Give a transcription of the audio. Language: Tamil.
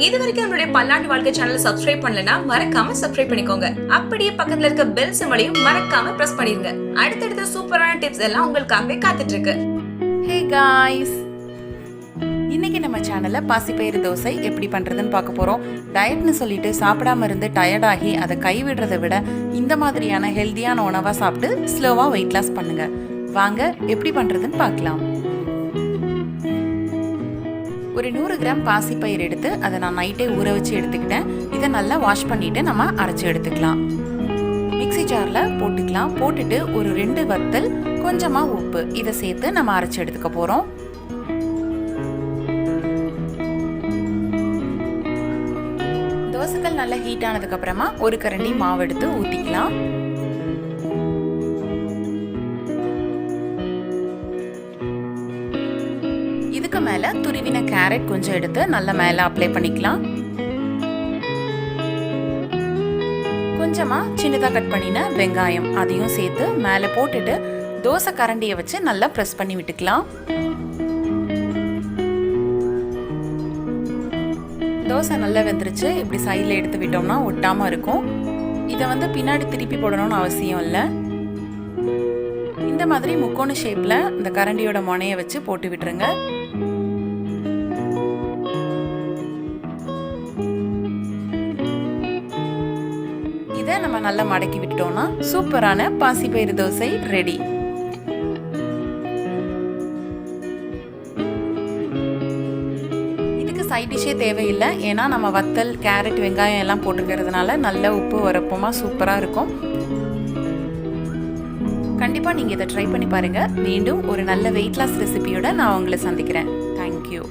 இது வரைக்கும் நம்மளுடைய பல்லாண்டு வாழ்க்கை சேனலை சப்ஸ்கிரைப் பண்ணலனா மறக்காம சப்ஸ்கிரைப் பண்ணிக்கோங்க. அப்படியே பக்கத்துல இருக்க பெல் சிம்பலையும் மறக்காம பிரஸ் பண்ணிருங்க. அடுத்தடுத்த சூப்பரான டிப்ஸ் எல்லாம் உங்களுக்காகவே காத்துட்டு இருக்கு. ஹே காய்ஸ், இன்னைக்கு நம்ம சேனல்ல பாசிப்பயிறு தோசை எப்படி பண்றதுன்னு பார்க்க போறோம். டயட்னு சொல்லிட்டு சாப்பிடாம இருந்து டயர்டாகி அதை கைவிடுறதை விட இந்த மாதிரியான ஹெல்தியான உணவா சாப்பிட்டு ஸ்லோவா வெயிட் லாஸ் பண்ணுங்க. வாங்க எப்படி பண்றதுன்னு பார்க்கலாம். ஒரு 100 கிராம் பாசிப்பயிறு எடுத்து அதை நான் நைட்டே ஊற வச்சு எடுத்துக்கிட்டேன். இதை நல்லா வாஷ் பண்ணிட்டு நம்ம அரைச்சி எடுத்துக்கலாம். மிக்ஸி ஜாரில் போட்டுக்கலாம். போட்டுட்டு ஒரு 2 வத்தல், கொஞ்சமாக உப்பு இதை சேர்த்து நம்ம அரைச்சி எடுத்துக்க போகிறோம். தோசைக்கல் நல்லா ஹீட் ஆனதுக்கு அப்புறமா ஒரு கரண்டி மாவு எடுத்து ஊற்றிக்கலாம். இதுக்கு மேல துருவின கேரட் கொஞ்சம் எடுத்து நல்லா மேல அப்ளை பண்ணிக்கலாம். கொஞ்சமா சின்னதா கட் பண்ணின வெங்காயம் அதையும் சேர்த்து மேல போட்டுட்டு தோசை கரண்டியை வச்சு நல்லா பிரஸ் பண்ணி விட்டுக்கலாம். தோசை நல்லா வெந்துருச்சு. இப்படி சைடில் எடுத்து விட்டோம்னா ஒட்டாம இருக்கும். இதை பின்னாடி திருப்பி போடணும்னு அவசியம் இல்லை. இந்த மாதிரி முக்கோண ஷேப்ல இந்த கரண்டியோட முனையை வச்சு போட்டு விட்டுருங்க. இதை நம்ம நல்லா மடக்கி விட்டோம்னா சூப்பரான பாசிப்பயிறு தோசை ரெடி. இதுக்கு சைட் டிஷ்ஷே தேவையில்லை. ஏன்னா நம்ம வத்தல், கேரட், வெங்காயம் எல்லாம் போட்டுக்கிறதுனால நல்ல உப்பு வரப்பமா சூப்பராக இருக்கும். கண்டிப்பாக நீங்கள் இதை ட்ரை பண்ணி பாருங்கள். மீண்டும் ஒரு நல்ல வெயிட் லாஸ் ரெசிபியோட நான் உங்களை சந்திக்கிறேன். தேங்க்யூ.